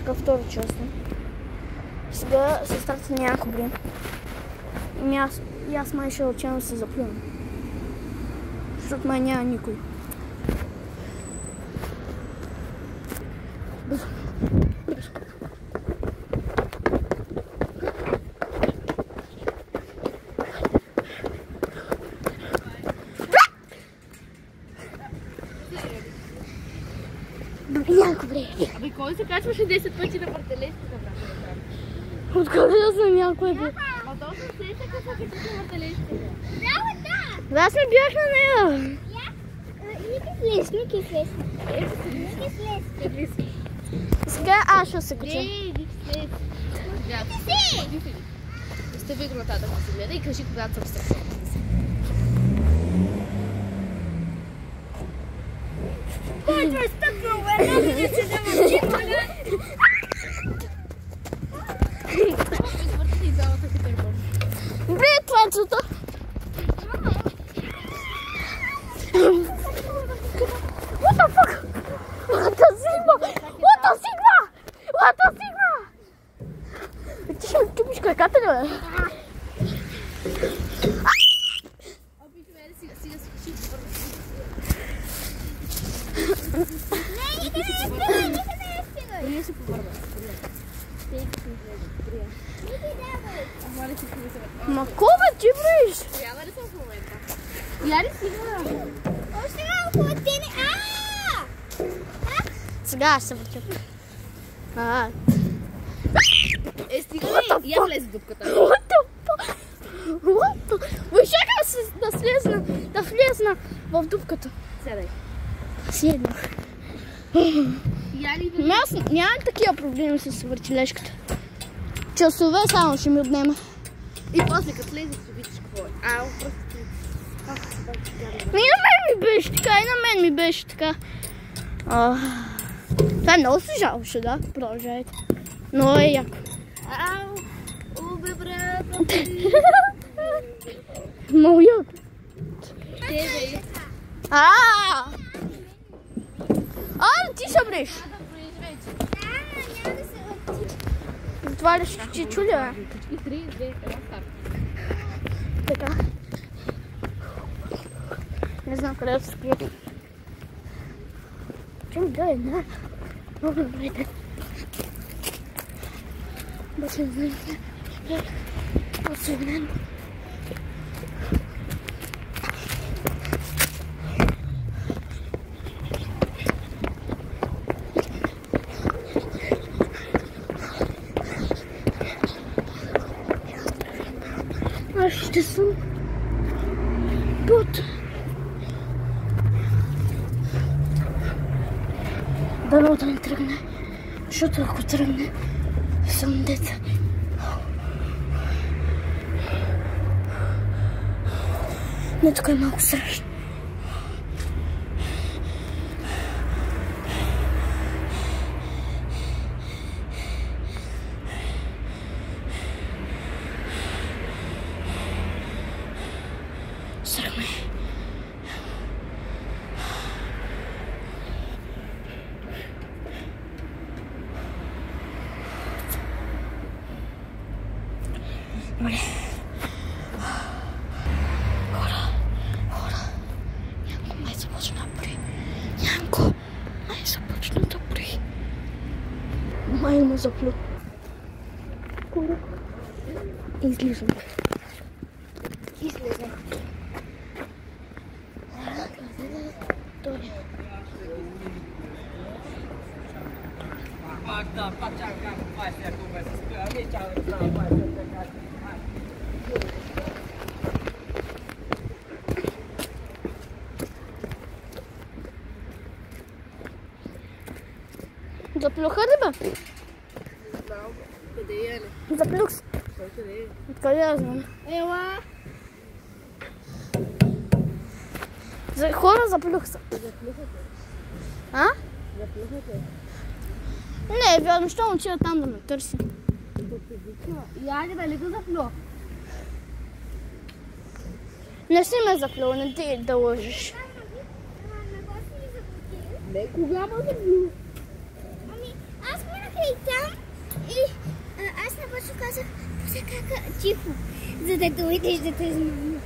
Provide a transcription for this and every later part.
Така втора част. Сега сестрата няма бри. И аз май ще отчено се заплювам. Защото май няма никой. Абе, кой се качваше 10 пъти на въртележката, брат? Откъде да знам някой бе? А то се сеща как се качва на въртележката. Да, аз не бях на нея. Ники слез. Сега аз ще се кача. Ники слез. Остави го нататък да се гледа и кажи когато съм стресна. Който е стъпнал в една минута да ме чекване. Извърти залата Петербург. Бе, това е цвета. What the fuck? What the Sigma? What the Sigma? What the Sigma? Ти ще ме чупиш краката ли, бе? Не се повърва. Ма кога ти бриш? Трябва ли съм в момента? Я ли сигна? Още малко от тебе. Сега ще се въртя. Стига ли? Я влез в дупката. What the fuck? What the... Чакай да влезна в дупката. Седай. Седнах. Я ли да... Аз нямам такива проблеми с въртележката. Часове само ще ми отнема. И после като слезеш ще видиш какво е. Просто ти... И на мен ми беше така, и на мен ми беше така. Това е много съжалваше, да? Продължайте. Но е яко. Убе, брат! Много яко. Седай. Ти се бреш. Това ли ще чуля, бе? 3, 2, 1, старт. Така. Не знам къде да се скрия. Чем гледай, не? Много добре да. Беше не знам. Осъгнен. Аз ще съм тут. Дано да не тръгне, защото ако тръгне, съм деца. Не, тук е малко страшно. Страх ме. Добре. Хора. Янко май започна да брои. Янко май започна да брои. Май му заплю. Хора. Излизам. Заплюха ли, бе? Къде е ли? Заплюх се. Къде е? Откъде я знам? Ела! Хора, заплюх се. Заплюхате. А? Заплюхате. Не, вярно, ще отида там да ме търси. Я ли дали го заплю? Не си ме заплюл, не ти да лъжеш. Не, кога ме заплю? Ами, аз минах и там Чака, тихо, за да дойдеш да те знам.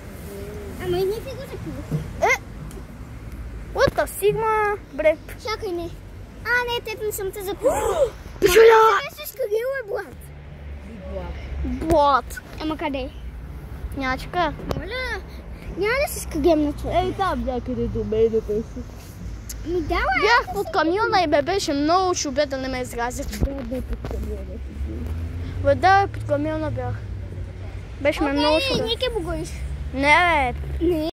Ама и не ти го такива. What the Sigma, бре. Чакай, не. Не, теб не съм те запомнила. Пичоля! Къде си скагила е блат? Блат. Ама къде? Нячка. Моля, няма да се скагем на това. Ей, там някъде до мен да си. Ми давай. Бях под камиона и ме беше много шубе да не ме изразят. Да, под камиона бях. Беше ме много шубе. Не, не ке богоиш. Не, бе. Не.